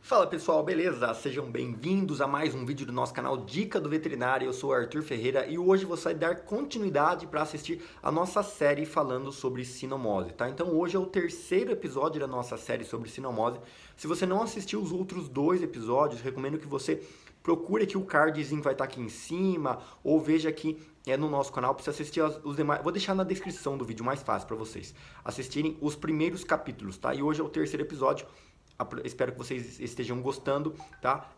Fala pessoal, beleza? Sejam bem-vindos a mais um vídeo do nosso canal Dica do Veterinário. Eu sou o Arthur Ferreira e hoje você vai dar continuidade para assistir a nossa série falando sobre sinomose, tá? Então hoje é o terceiro episódio da nossa série sobre sinomose. Se você não assistiu os outros dois episódios, recomendo que você procure aqui o cardzinho que vai estar aqui em cima ou veja aqui no nosso canal para você assistir os demais. Vou deixar na descrição do vídeo mais fácil para vocês assistirem os primeiros capítulos, tá? E hoje é o terceiro episódio. Espero que vocês estejam gostando, tá?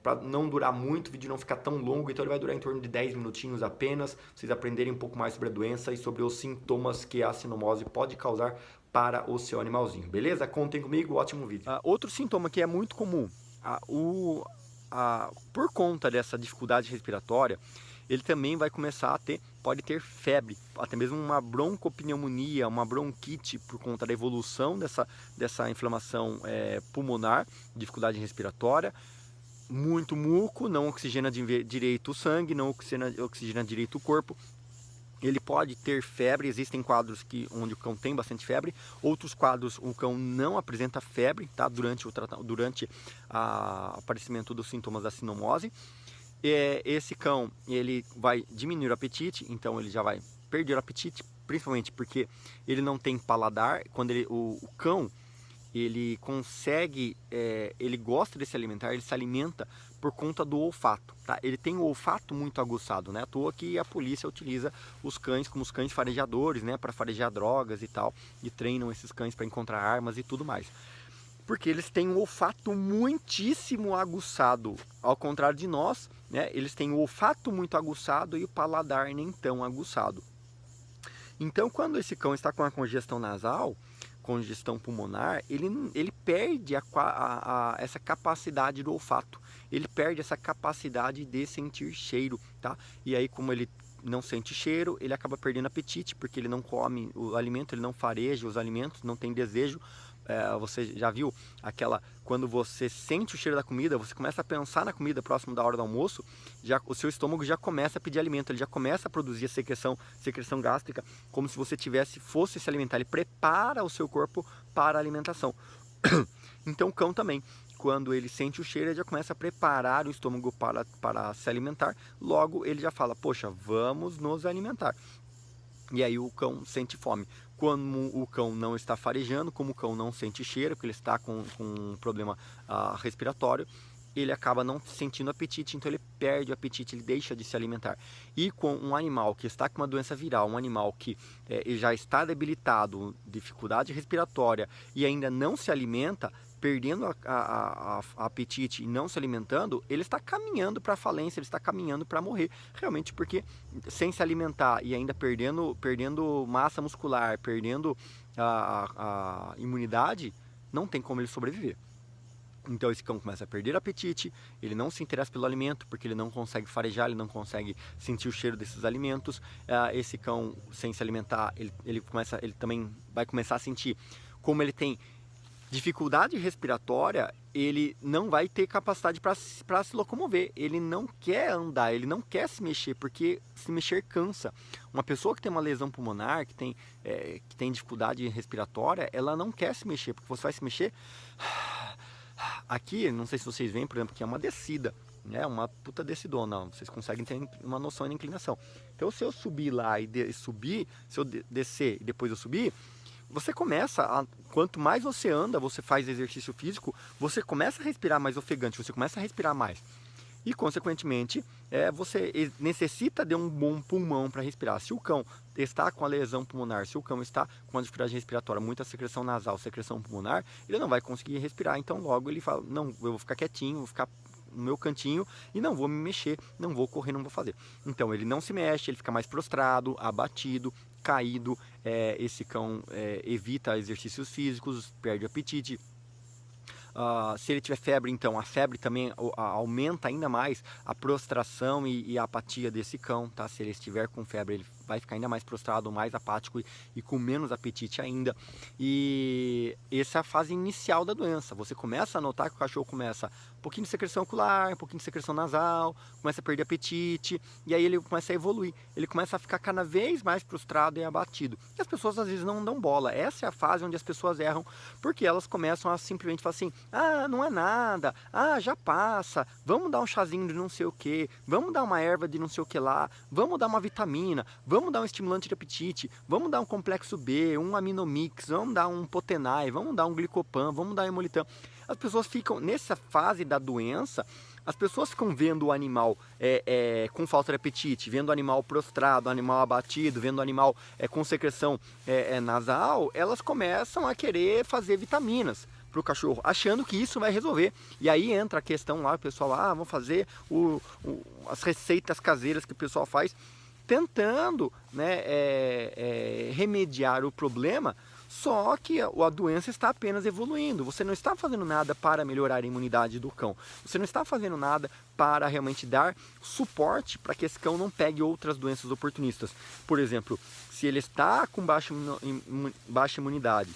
Para não durar muito, o vídeo não ficar tão longo, então ele vai durar em torno de 10 minutinhos apenas, vocês aprenderem um pouco mais sobre a doença e sobre os sintomas que a sinomose pode causar para o seu animalzinho, beleza? Contem comigo, ótimo vídeo. Outro sintoma que é muito comum, por conta dessa dificuldade respiratória, ele também vai começar a pode ter febre, até mesmo uma broncopneumonia, uma bronquite por conta da evolução dessa inflamação pulmonar, dificuldade respiratória, muito muco, não oxigena direito o sangue, não oxigena direito o corpo. Ele pode ter febre, existem quadros onde o cão tem bastante febre, outros quadros o cão não apresenta febre, tá? Durante o aparecimento dos sintomas da sinomose. Esse cão ele vai diminuir o apetite, então ele já vai perder o apetite, principalmente porque ele não tem paladar. Quando o cão ele consegue, ele gosta de se alimentar, ele se alimenta por conta do olfato, tá? Ele tem o olfato muito aguçado, né? À toa que a polícia utiliza os cães como os cães farejadores, né? Para farejar drogas e tal, e treinam esses cães para encontrar armas e tudo mais. Porque eles têm um olfato muitíssimo aguçado, ao contrário de nós, né? Eles têm o olfato muito aguçado e o paladar nem tão aguçado. Então, quando esse cão está com a congestão nasal, congestão pulmonar, ele perde essa capacidade do olfato, ele perde essa capacidade de sentir cheiro, tá? E aí, como ele não sente cheiro, ele acaba perdendo apetite, porque ele não come o alimento, ele não fareja os alimentos, não tem desejo. Você já viu quando você sente o cheiro da comida, você começa a pensar na comida próximo da hora do almoço, o seu estômago já começa a pedir alimento, ele já começa a produzir a secreção gástrica, como se você fosse se alimentar, ele prepara o seu corpo para a alimentação. Então o cão também, quando ele sente o cheiro, ele já começa a preparar o estômago para se alimentar, logo ele já fala, poxa, vamos nos alimentar. E aí o cão sente fome. Como o cão não está farejando, como o cão não sente cheiro, porque ele está com um problema respiratório, ele acaba não sentindo apetite, então ele perde o apetite, ele deixa de se alimentar. E com um animal que está com uma doença viral, um animal que já está debilitado, dificuldade respiratória e ainda não se alimenta, perdendo a apetite e não se alimentando, ele está caminhando para a falência, ele está caminhando para morrer, realmente, porque sem se alimentar e ainda perdendo massa muscular, perdendo a imunidade, não tem como ele sobreviver. Então esse cão começa a perder apetite, ele não se interessa pelo alimento, porque ele não consegue farejar, ele não consegue sentir o cheiro desses alimentos. Esse cão, sem se alimentar, ele também vai começar a sentir, como ele tem dificuldade respiratória, ele não vai ter capacidade para se locomover, ele não quer andar, ele não quer se mexer, porque se mexer cansa. Uma pessoa que tem uma lesão pulmonar, que tem dificuldade respiratória, ela não quer se mexer, porque você vai se mexer. Aqui, não sei se vocês veem, por exemplo, que é uma descida, né? Uma puta decidona, vocês conseguem ter uma noção de inclinação. Então, se eu subir lá e subir, se eu descer e depois eu subir, você quanto mais você anda, você faz exercício físico, você começa a respirar mais ofegante, você começa a respirar mais. E, consequentemente, você necessita de um bom pulmão para respirar. Se o cão está com a lesão pulmonar, se o cão está com uma dificuldade respiratória, muita secreção nasal, secreção pulmonar, ele não vai conseguir respirar. Então, logo ele fala, não, eu vou ficar quietinho, vou ficar no meu cantinho e não vou me mexer, não vou correr, não vou fazer. Então, ele não se mexe, ele fica mais prostrado, abatido, caído. Esse cão evita exercícios físicos, perde apetite. Se ele tiver febre, então a febre também aumenta ainda mais a prostração e a apatia desse cão, tá? Se ele estiver com febre, ele vai ficar ainda mais prostrado, mais apático e com menos apetite ainda. E essa é a fase inicial da doença. Você começa a notar que o cachorro começa um pouquinho de secreção ocular, um pouquinho de secreção nasal, começa a perder apetite, e aí ele começa a evoluir. Ele começa a ficar cada vez mais prostrado e abatido. E as pessoas às vezes não dão bola. Essa é a fase onde as pessoas erram, porque elas começam a simplesmente falar assim: ah, não é nada, ah, já passa, vamos dar um chazinho de não sei o que, vamos dar uma erva de não sei o que lá, vamos dar uma vitamina, vamos dar um estimulante de apetite, vamos dar um complexo B, um aminomix, vamos dar um potenai, vamos dar um glicopan, vamos dar hemolitan. As pessoas ficam, nessa fase da doença, as pessoas ficam vendo o animal com falta de apetite, vendo o animal prostrado, o animal abatido, vendo o animal com secreção nasal, elas começam a querer fazer vitaminas para o cachorro, achando que isso vai resolver. E aí entra a questão lá, o pessoal, vamos fazer as receitas caseiras que o pessoal faz, tentando, né, remediar o problema. Só que a doença está apenas evoluindo. Você não está fazendo nada para melhorar a imunidade do cão. Você não está fazendo nada para realmente dar suporte para que esse cão não pegue outras doenças oportunistas. Por exemplo, se ele está com baixa imunidade,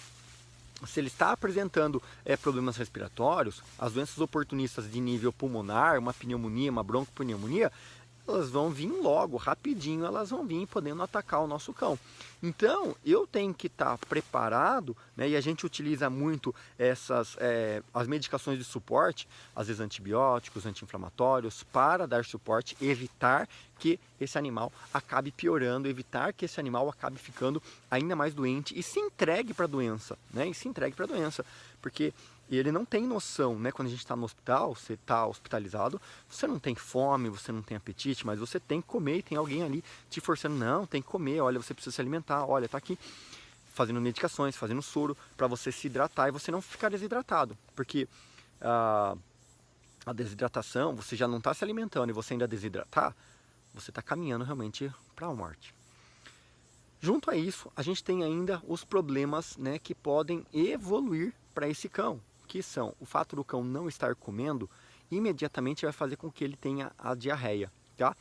se ele está apresentando problemas respiratórios, as doenças oportunistas de nível pulmonar, uma pneumonia, uma broncopneumonia, elas vão vir logo, rapidinho, elas vão vir podendo atacar o nosso cão. Então, eu tenho que estar preparado, né, e a gente utiliza muito as medicações de suporte, às vezes antibióticos, anti-inflamatórios, para dar suporte, evitar que esse animal acabe piorando, evitar que esse animal acabe ficando ainda mais doente e se entregue para a doença, né, porque ele não tem noção, né? Quando a gente está no hospital, você está hospitalizado, você não tem fome, você não tem apetite, mas você tem que comer e tem alguém ali te forçando, não, tem que comer, olha, você precisa se alimentar, olha, tá aqui fazendo medicações, fazendo soro para você se hidratar e você não ficar desidratado, porque a desidratação, você já não está se alimentando e você ainda desidratar, você está caminhando realmente para a morte. Junto a isso, a gente tem ainda os problemas, né, que podem evoluir para esse cão, que são o fato do cão não estar comendo, imediatamente vai fazer com que ele tenha a diarreia, tá?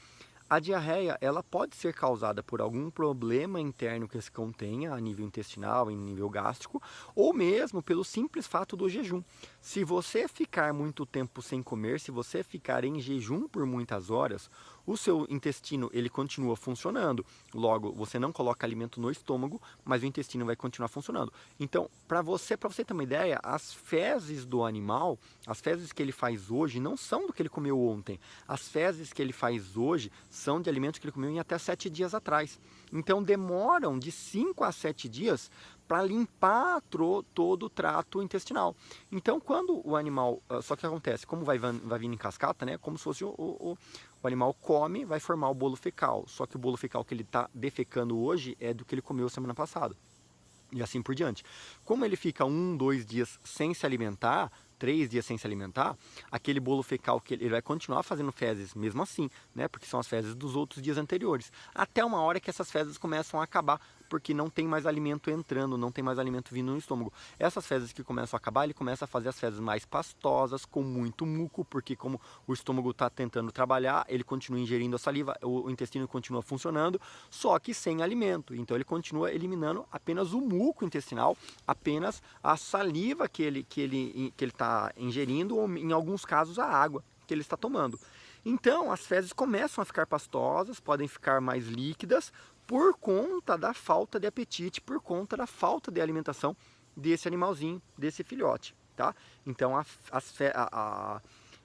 A diarreia, ela pode ser causada por algum problema interno que esse cão tenha, a nível intestinal, em nível gástrico, ou mesmo pelo simples fato do jejum. Se você ficar muito tempo sem comer, se você ficar em jejum por muitas horas, o seu intestino ele continua funcionando. Logo, você não coloca alimento no estômago, mas o intestino vai continuar funcionando. Então, para você ter uma ideia, as fezes do animal, as fezes que ele faz hoje não são do que ele comeu ontem. As fezes que ele faz hoje são de alimentos que ele comeu em até 7 dias atrás. Então, demoram de 5 a 7 dias para limpar todo o trato intestinal. Então, quando o animal... Só que acontece, como vai vindo em cascata, né? Como se fosse o animal come, vai formar o bolo fecal. Só que o bolo fecal que ele está defecando hoje é do que ele comeu semana passada. E assim por diante. Como ele fica 1, 2 dias sem se alimentar, 3 dias sem se alimentar, aquele bolo fecal que ele vai continuar fazendo fezes mesmo assim, né? Porque são as fezes dos outros dias anteriores. Até uma hora que essas fezes começam a acabar, porque não tem mais alimento entrando, não tem mais alimento vindo no estômago. Essas fezes que começam a acabar, ele começa a fazer as fezes mais pastosas, com muito muco, porque como o estômago está tentando trabalhar, ele continua ingerindo a saliva, o intestino continua funcionando, só que sem alimento. Então ele continua eliminando apenas o muco intestinal, apenas a saliva que ele está ingerindo, ou em alguns casos a água que ele está tomando. Então as fezes começam a ficar pastosas, podem ficar mais líquidas, por conta da falta de apetite, por conta da falta de alimentação desse animalzinho, desse filhote, tá? Então,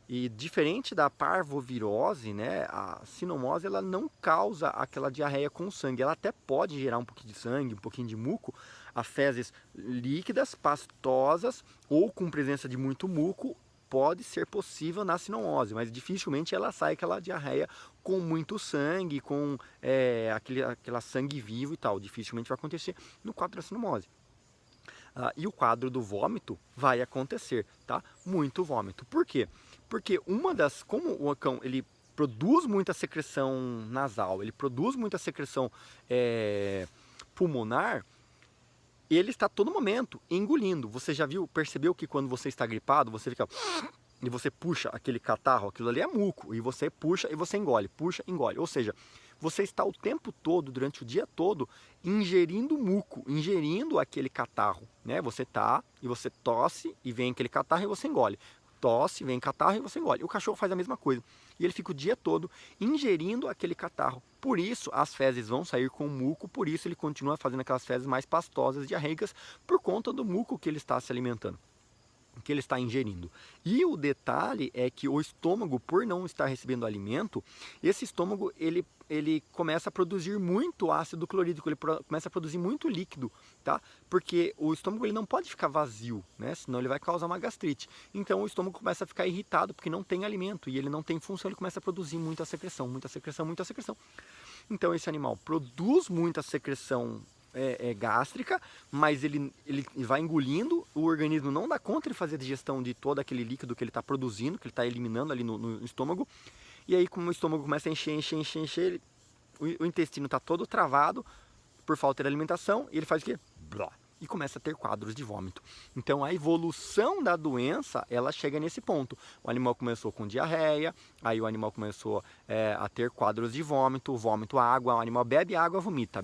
e diferente da parvovirose, né, a sinomose, ela não causa aquela diarreia com sangue, ela até pode gerar um pouquinho de sangue, um pouquinho de muco, as fezes líquidas, pastosas ou com presença de muito muco, pode ser possível na sinomose, mas dificilmente ela sai aquela diarreia com muito sangue, com aquela sangue vivo e tal. Dificilmente vai acontecer no quadro da sinomose. E o quadro do vômito vai acontecer, tá? Muito vômito. Por quê? Porque como o cão ele produz muita secreção nasal, ele produz muita secreção pulmonar, ele está a todo momento engolindo. Você já percebeu que quando você está gripado, você fica... e você puxa aquele catarro, aquilo ali é muco, e você puxa e você engole, puxa, engole. Ou seja, você está o tempo todo, durante o dia todo, ingerindo muco, ingerindo aquele catarro, né? Você tá e você tosse e vem aquele catarro e você engole. Tosse, vem catarro e você engole. O cachorro faz a mesma coisa. E ele fica o dia todo ingerindo aquele catarro. Por isso as fezes vão sair com muco, por isso ele continua fazendo aquelas fezes mais pastosas, diarreicas, por conta do muco que ele está se alimentando, que ele está ingerindo. E o detalhe é que o estômago, por não estar recebendo alimento, esse estômago ele começa a produzir muito ácido clorídrico, ele começa a produzir muito líquido, tá? Porque o estômago ele não pode ficar vazio, né? Senão ele vai causar uma gastrite. Então o estômago começa a ficar irritado porque não tem alimento e ele não tem função, ele começa a produzir muita secreção, muita secreção, muita secreção. Então esse animal produz muita secreção gástrica, mas ele vai engolindo, o organismo não dá conta de fazer a digestão de todo aquele líquido que ele está produzindo, que ele está eliminando ali no estômago, e aí como o estômago começa a encher, o intestino está todo travado por falta de alimentação, e ele faz o quê? Blá, e começa a ter quadros de vômito. Então a evolução da doença, ela chega nesse ponto. O animal começou com diarreia, aí o animal começou a ter quadros de vômito, vômito, água, o animal bebe água, vomita,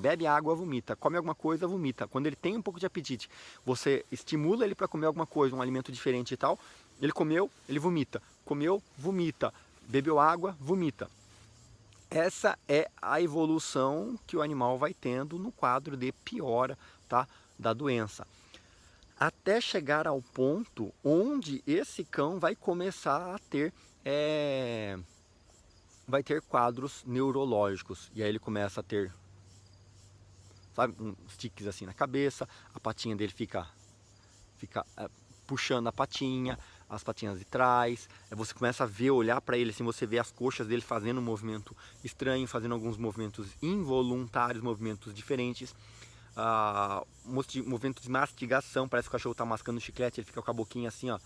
come alguma coisa, vomita. Quando ele tem um pouco de apetite, você estimula ele para comer alguma coisa, um alimento diferente e tal, ele comeu, ele vomita, comeu, vomita, bebeu água, vomita. Essa é a evolução que o animal vai tendo no quadro de piora, tá, da doença, até chegar ao ponto onde esse cão vai começar a ter quadros neurológicos, e aí ele começa a ter, sabe, uns tiques assim na cabeça, a patinha dele fica puxando a patinha, as patinhas de trás, você começa a ver, olhar para ele assim, você vê as coxas dele fazendo um movimento estranho, fazendo alguns movimentos involuntários, movimentos diferentes, movimento de mastigação, parece que o cachorro está mascando chiclete, ele fica com a boquinha assim, ó,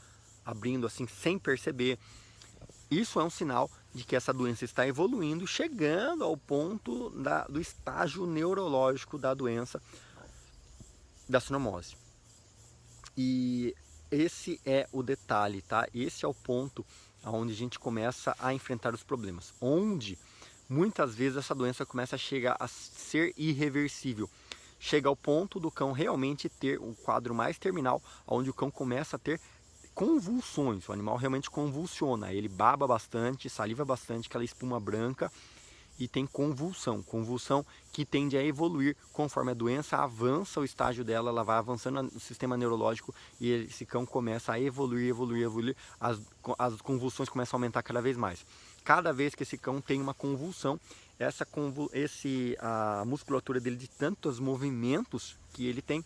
abrindo assim, sem perceber. Isso é um sinal de que essa doença está evoluindo, chegando ao ponto do estágio neurológico da doença da sinomose. E esse é o detalhe, tá? Esse é o ponto onde a gente começa a enfrentar os problemas, onde muitas vezes essa doença começa a chegar a ser irreversível. Chega ao ponto do cão realmente ter um quadro mais terminal, onde o cão começa a ter convulsões, o animal realmente convulsiona, ele baba bastante, saliva bastante, aquela espuma branca, e tem convulsão que tende a evoluir conforme a doença avança o estágio dela, ela vai avançando no sistema neurológico e esse cão começa a evoluir, as convulsões começam a aumentar cada vez mais. Cada vez que esse cão tem uma convulsão, a musculatura dele, de tantos movimentos que ele tem,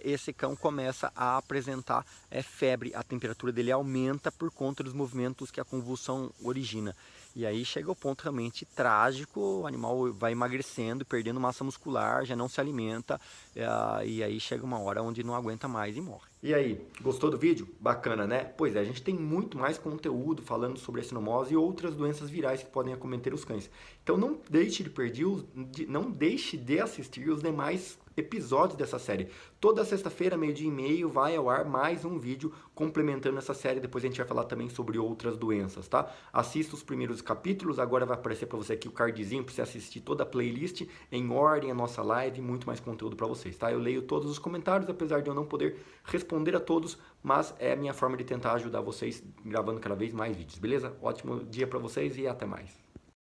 esse cão começa a apresentar febre, a temperatura dele aumenta por conta dos movimentos que a convulsão origina. E aí chega o ponto realmente trágico, o animal vai emagrecendo, perdendo massa muscular, já não se alimenta, e aí chega uma hora onde não aguenta mais e morre. E aí, gostou do vídeo? Bacana, né? Pois é, a gente tem muito mais conteúdo falando sobre a sinomose e outras doenças virais que podem acometer os cães. Então não deixe de assistir os demais episódios dessa série. Toda sexta-feira, 12h30, vai ao ar mais um vídeo complementando essa série. Depois a gente vai falar também sobre outras doenças, tá? Assista os primeiros capítulos, agora vai aparecer para você aqui o cardzinho para você assistir toda a playlist em ordem, a nossa live, muito mais conteúdo para vocês, tá? Eu leio todos os comentários, apesar de eu não poder responder a todos, mas é a minha forma de tentar ajudar vocês gravando cada vez mais vídeos, beleza? Ótimo dia para vocês e até mais.